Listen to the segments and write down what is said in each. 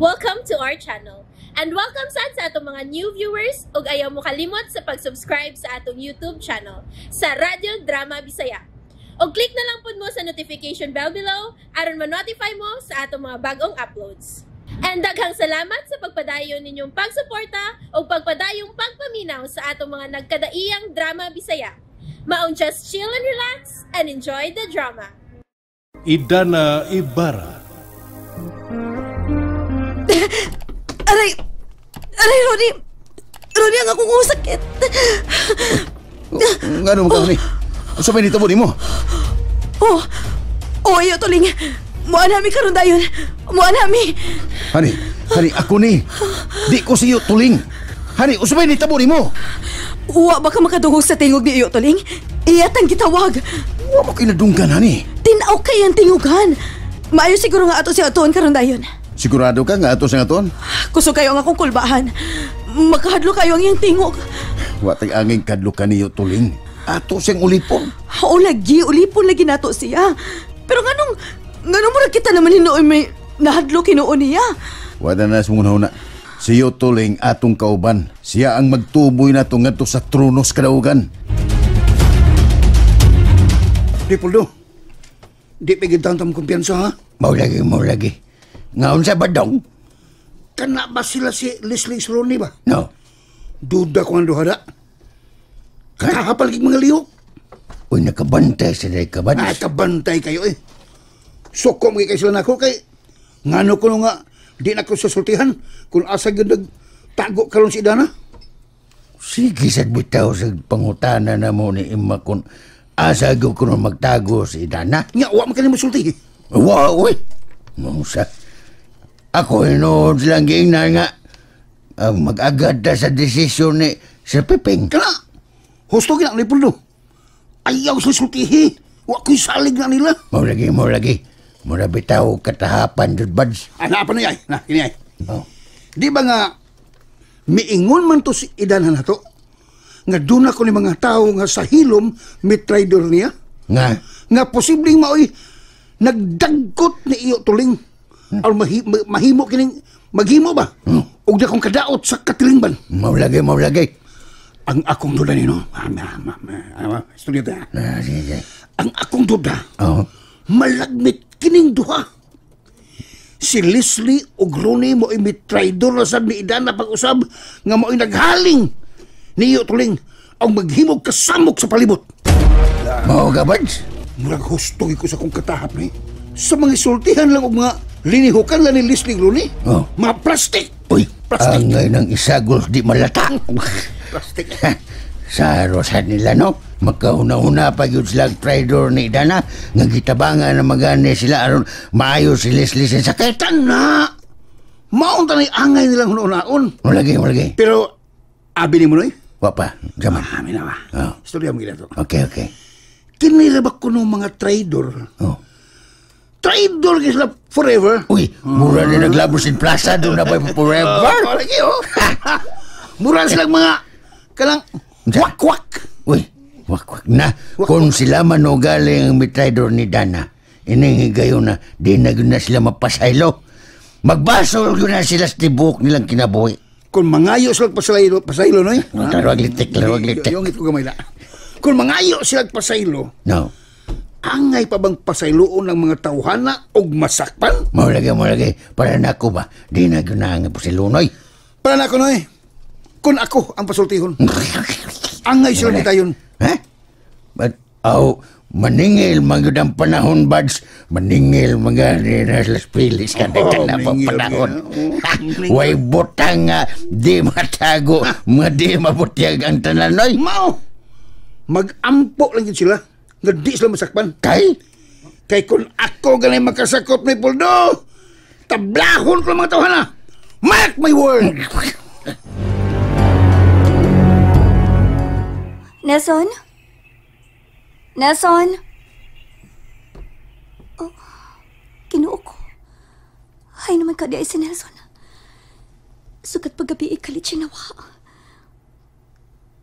Welcome to our channel. And welcome sa atong mga new viewers ug ayaw mo kalimot sa pag-subscribe sa atong YouTube channel sa Radyo Drama Bisaya. O click na lang pud mo sa notification bell below aron ma-notify mo sa atong mga bagong uploads. And daghang salamat sa pagpadayon ninyong pagsuporta o pagpadayong pagpaminaw sa atong mga nagkadaiyang Drama Bisaya. Maong just chill and relax and enjoy the drama. Idana Ibarra. Aray! Aray, Ronnie! Ronnie, ang akong sakit! Nga naman ka, Ronnie? Sa may nitabo ni mo? Iyo, Tuling! Muan namin karon dayon! Muan namin! Hani, ako ni! Di ko siyo, Tuling! Hani, usabay nitabo ni mo! Uwa baka makadungog sa tingog ni iyo, Tuling! Iyatang gitawag! Uwa mo kinadunggan, Hani! Tinaw kay ang tingugan! Maayo siguro nga ato siya atoon karon dayon. Sigurado ka nga ato sa aton? Kuso kayo ang akong kulbahan. Makahadlo kayo ang iyang tingog. Watay angin kadlo ka niyo, Tuling. Ato siyang ulipon. Oo, lagi. Ulipon lagi nato siya. Pero ganong mo na kita naman hinuoy may nahadlo kinuon niya. Wala na sa muna. Siyo, Tuling, atong kauban. Siya ang magtuboy na ngadto sa tronos kadaugan. Di, Puldo. Di pigintang tam kumpiyansa, ha? Mau lagi. Ngaon sa badong? Kana ba sila si Leslie Soloni ba? No. Duda ko ang duhada. Kakahapal kik mga lihok. Uy, nakabantay sa day kabans. Ay, kabantay kayo eh. Soko mga kayo sila na ako kay ngano ko nga di na ko sasultihan kung asa gandag tago karon si Dana. Sige, sad bitaw sa pangutana na mo ni Ima kung asa ko magtago si Dana. Nga, wa man kanimo sulti. Wa, uy. Mausa. Ako inood lang giingnan nga mag-agad na sa desisyon ni Sir Piping. Kana, husto gina ni Puldo. Ayaw sa sultihi. Wa ko'y salig na nila. Mau lagi. Mura bitaw katahapan, Jud Bads. Ano pa na yay? Na, kini ay. Oh. Di ba nga, miingon man to si Idanan na to, nga doon ako ni mga tao nga sa hilom, mitraidor niya. Nga posibleng maoy, nagdagkot ni iyo, Tuling. Al mahimo kining maghimo ba? Og da kong kadaot sa katilingban. Mau lagi. Ang akong duda nino. Studio ta. Ang akong duda. Malagmit kining duha. Si Leslie og Ronnie mo imitraidor na sab ni Idan na pag-usab nga mo naghaling niyo, Tuling, ang maghimog kasamok sa palibot. Mau ka, Bads? Murag hustong ko sa kong katahap ni. Sa mga sultihan lang og mga linihukan lang ni Leslie Ronnie. Mga plastic. Uy, plastic. angay ng isagol di malata. Plastic. Sa rosan nila, no? Magkauna-una pa yun sila traidor ni Dana nga gitabangan na magani sila aron maayo si Leslie sa sakit. Na! Maon tanay angay nilang hunaon. Mau lagi. Pero, abi ni mo noy? Wapa, zaman. Amin na ba? Istorya mo gila to. Okay. Kinilabak ko ng mga traidor. Traidor ka sila forever. Uy, mura na naglabos in plaza doon na ba forever? Lagi, mura silang mga kalang kwak-kwak. Uy, wak na. Kung sila manugaling ang mitraidor ni Dana, iningigayo na, di na sila mapasaylo. Magbasol na sila sa tibuk nilang kinabuhi. Kung mangayo sila pasaylo, no? Larwag litik. Yung ito gamay na. Kung mangayo sila pasaylo, No. angay pa bang pasayloon ng mga tawhana o masakpan? Mau lagi. Para na ako ba, di na gunaan po si Lunoy. Para na ako, noy. Kung ako ang pasultihon. Angay sila ni tayon. Ha? But, maningil magud ang panahon, Bads. Maningil magani na las pilis ka na pang panahon. Way butang nga, di matago, di mabutyag ang tanan, noy. Mao, mag-ampo lang yun sila. Nga di sila masakpan. Kay kung ako ganay makasakop ni Puldo, tablahon ko ng mga tawhana. Mark my word! Nelson? Oh, kinuo ko. Ay naman ka di ay si Nelson. Sugat paggabi ikalit siya nawa.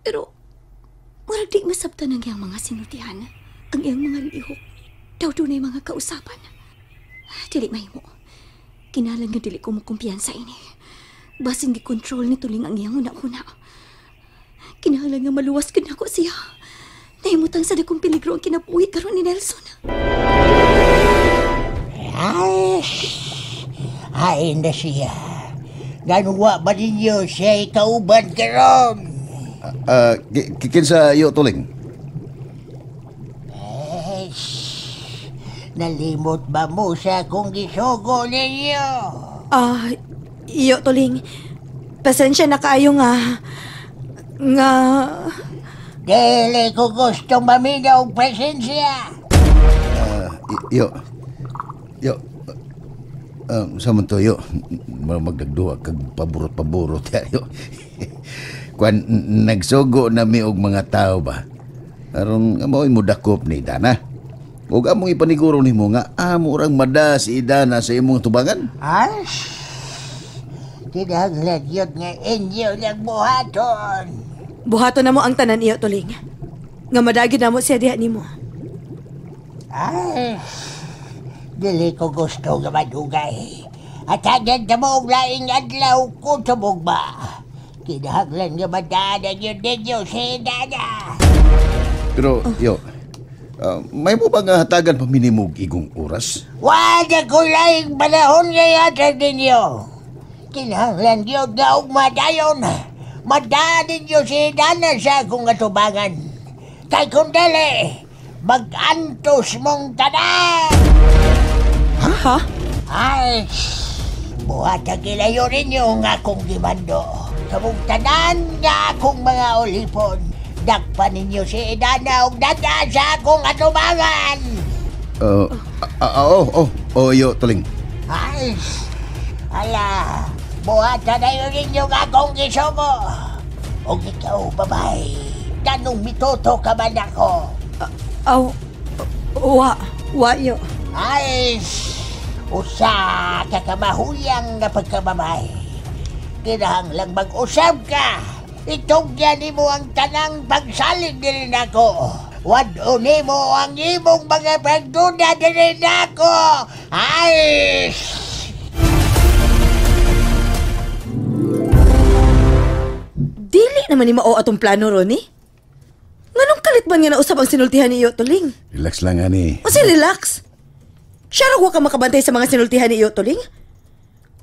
Pero, wala di masabtan ang iyang mga sinutihan. Ang iyang mga lihok. Daw doon ay mga kausapan. Dili mahimo. Kinalang nga dili ko mo kumpiyansa ini. Basing gi-control ni Tuling ang iyang una-una. Kinalang nga maluwas ka na ako siya. Nahimutang sa dakong peligro ang kinapuhi karon ni Nelson. Ay na siya. Ganwa ba ninyo siya ikauban karon? Kinsa iyo, Tuling? Nalimot ba mo sa kung gisugo ninyo? Iyo, Tuling. Pasensya na kayo nga... Dili ko gustong maminaw presensya. Yo. Sa man to, yo. Magdagduwa kag paburot-paburot. Yo. Kwan, nagsugo na mi og mga tao ba? Aron amoy mo dakop ni Dana. Ug among ipaniguro nimo nga amo rang mada si Dana sa imong tubangan. Kinahanglan yun nga inyo lang buhaton. Buhato na mo ang tanan iyo, Tuling. Nga madagi na mo siya diha nimo. Dili ko gusto nga madugay. At hagad na mo ang laing adlaw ko tumog ba. Kinahanglan nga madanan yun ninyo si Dana. Pero, yo, may mo ba nga hatagan pa minimog igong oras? Wala ko laing panahon nga yata ninyo. Kinahanglan yun nga madayon. Madanin nyo si Dana sa akong atubangan. Kay kung dali, mag-antos mong tanan! Ha? Ay, buhat ang kilayo ninyo nga akong gimando. Sa mong tanan nga akong mga ulipon. Dakpan ninyo si Dana o Dana sa akong atubangan! Yo, Tuling. Ay, ala, buhat na yun ninyo nga akong gisugo. O ikaw, babay, tanong mitoto ka man ako. Wa yo. Ay, usa ka kamahuyang nga pagkababay. Kinahanglang mag-usab ka. Itugyan mo ang tanang pagsalig din ako. Wad-o mo ang imong mga pagduda din ako. Ay! Dili naman ni mao atong plano, Ronnie. Nganong kalit man nga nausap ang sinultihan ni iyo, Tuling? Relax lang, ani. O si relax. Siya raw ka makabantay sa mga sinultihan ni iyo, Tuling?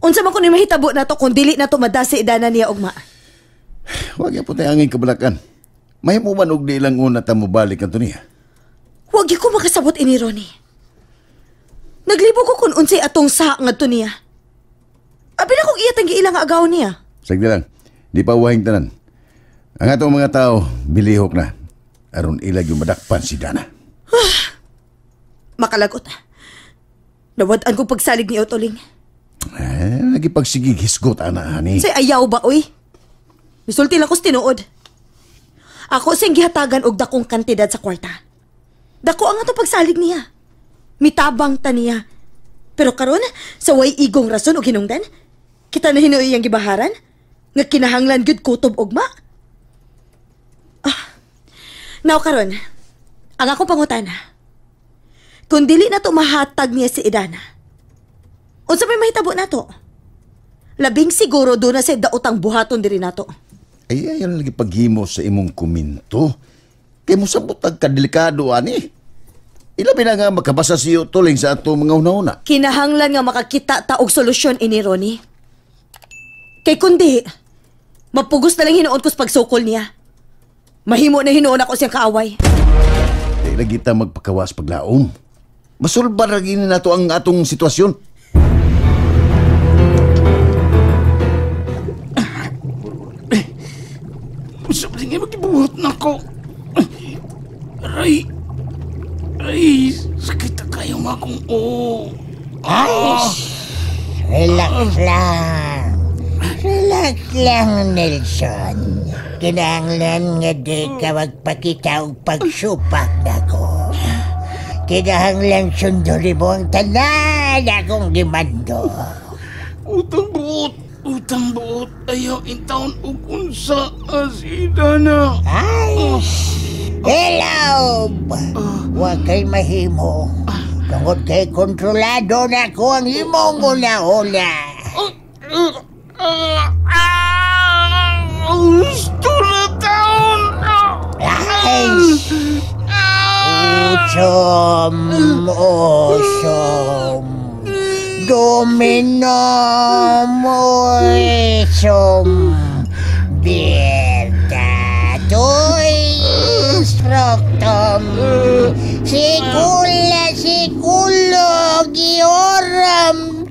Unsa man ko ni mahitabo na to kung dili na to madasi idana niya ugma. Huwag yan po tayo angin kabalakan. May mo man og di lang una ta mo balik kanto niya. Huwag ko makasabot ini, Ronnie. Naglibo ko kung unsay atong sa ngadto niya. Abi na kung iya tanggi ilang agaw niya. Sagdi lang. Di pa wahing tanan. Ang atong mga tao, bilihok na. Aron ilag yung madakpan si Dana. Makalagot. Nawad-an ko pagsalig ni Otoling. Lagi pagsigig hisgot, ana, ani. Say ayaw ba, oy? Misulti lang ko sa tinuod. Ako siyang gihatagan og dakong kantidad sa kwarta. Dako ang atong pagsalig niya. Mitabang ta niya. Pero karon sa way igong rason o hinungdan, kita na hinuoy ang gibaharan, nga kinahanglan gud kutob ugma. Now karon, ang akong pangutana, kung dili na to mahatag niya si Idana, unsa may mahitabo na to? Labing siguro doon na sa daotang buhaton diri na to. Ay, ayan lagi paghimo sa imong kuminto. Kay mo sabot ang kadelikado, ani. Ilabi na nga makabasa siyo tuling sa ato mga una-una. Kinahanglan nga makakita ta og solusyon ini, Ronnie. Kay kundi, mapugos na lang hinuon ko sa pagsukol niya. Mahimo na hinuon ako siyang kaaway. Ay, lagi ta magpakawas paglaom. Masulbar lagi na nato ang atong sitwasyon. Sabi nga mag-ibuhat na ko. Ay, sakit na kayo mga kong Relax lang. Relax lang, Nelson. Kinahanglan nga di ka magpakita og pagsupak na ko. Kinahanglan sunduri mo ang tanan akong gimando. Utang buot, ayaw intaon ug unsa si Dana. Ay! Hello! Huwag kay mahimo. Tungod kay kontrolado na ko ang imong una-una. Gusto na taon. Ay! Usom! Dominom! Usom! Berta! Tois! Proctom! Sikulo! Gioram!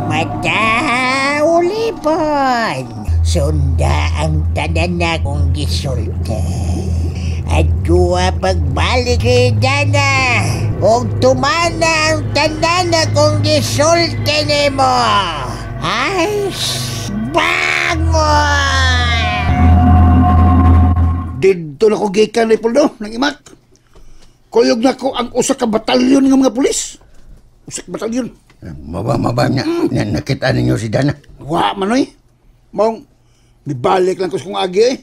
Mata ulipon, sunda ang tanan na kong gisulta. At kuha pagbalik kay Dana, o tumana ang tanan na kong gisulta ni mo. Ay, bangon! Dito na ko gikan ni Poldo, ng imak. Kuyog na ko ang usa ka batalyon ng mga pulis. Usa ka batalyon. Maba niya. Nakita ninyo si Dana. Wa manoy. Maong, mibalik lang ko sa kong agi eh.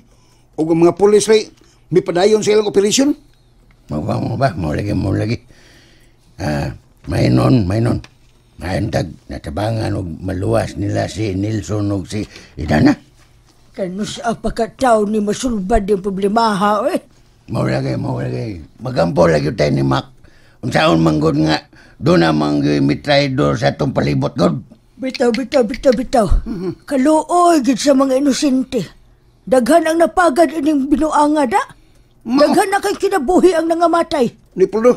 O ang mga pulis ay, may padayon sa ilang operasyon. Maba. Mo lagi. Mainon. Mahintag, natabangan o maluwas nila si Nilson o si Dana. Kano sa pagkatao ni masulbad yung problemaha, eh. Mo lagi. Magampo lagi tayo ni Mac. Kung saan manggod nga, doon namang mitray doon sa itong palibot, God. Bitaw. Kaluoy gid sa mga inosente. Daghan ang napagad ining binuanga da. Daghan na kay kinabuhi ang nangamatay. Ni Poldo,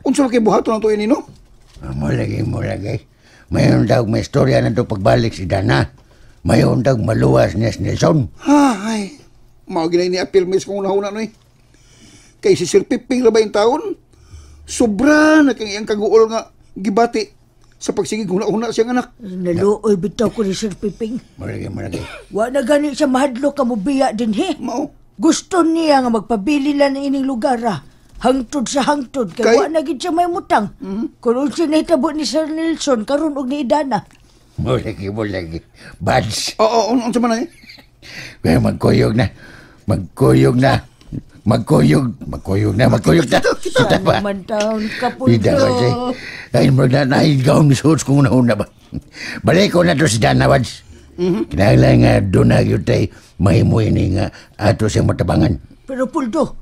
unsa kay buhato na to ini no? Mo lagi. Mayon daw may istorya na ito pagbalik si Dana. Mayon daw maluwas niya si Nelson. Ay, mga ginay ni apil mes kung una-una no eh. Kay si Sir Piping labay taon, sobra na kang iyang kaguol nga gibati sa pagsigig huna-huna siyang anak. Naluoy bitaw ko ni Sir Piping. Mo lagi. Wa na gani siya mahadlo ka mo biya din he. Mao. Gusto niya nga magpabili lang ng ining lugar hangtod sa hangtod kay wa na gid siya may mutang. Kung unsa nahitabo ni Sir Nelson karon og ni Dana. Mo lagi. Bads. Oo, unsa man eh? Kaya magkuyog na. Kita pa. Man taon ka po. Tidak ba siya? Ay, nahigaw ni Sots kung una ba. Balik ko na to si Dana, Wads. Kinahanglan nga doon na yun tayo mahimuin nga ato siyang matabangan. Pero Puldo,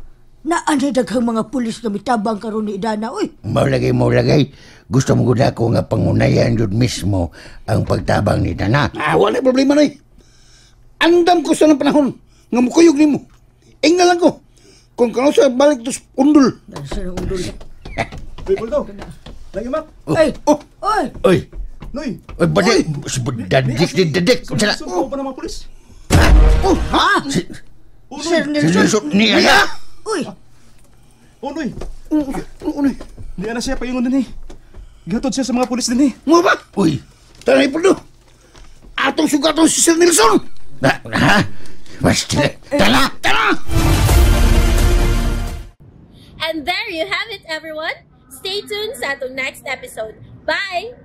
naanay daghang mga pulis na mitabang karon ni Dana, oy. Maulagay. Gusto mo gud ako nga pangunayan yun mismo ang pagtabang ni Dana. Wala problema na eh. Andam ko sa ng panahon nga mukuyog ni mo. Ingal lang ko. Kung kano sa balik to undol. Nasa ng undol. Hey, Poldo. Langimak. Ay! Oy! Noy. Oy, badik! Dadik! Sana? Sumpong pa ng mga pulis. Sir Nelson! Ni Ana! Uy! Noy. Unoy. Di na siya paingon din eh. Gatod siya sa mga pulis din eh. Mo ba? Uy! Tara Poldo. Atong sugaton si Sir Nelson. Ha? Basta! Tala! And there you have it, everyone. Stay tuned sa atong next episode. Bye!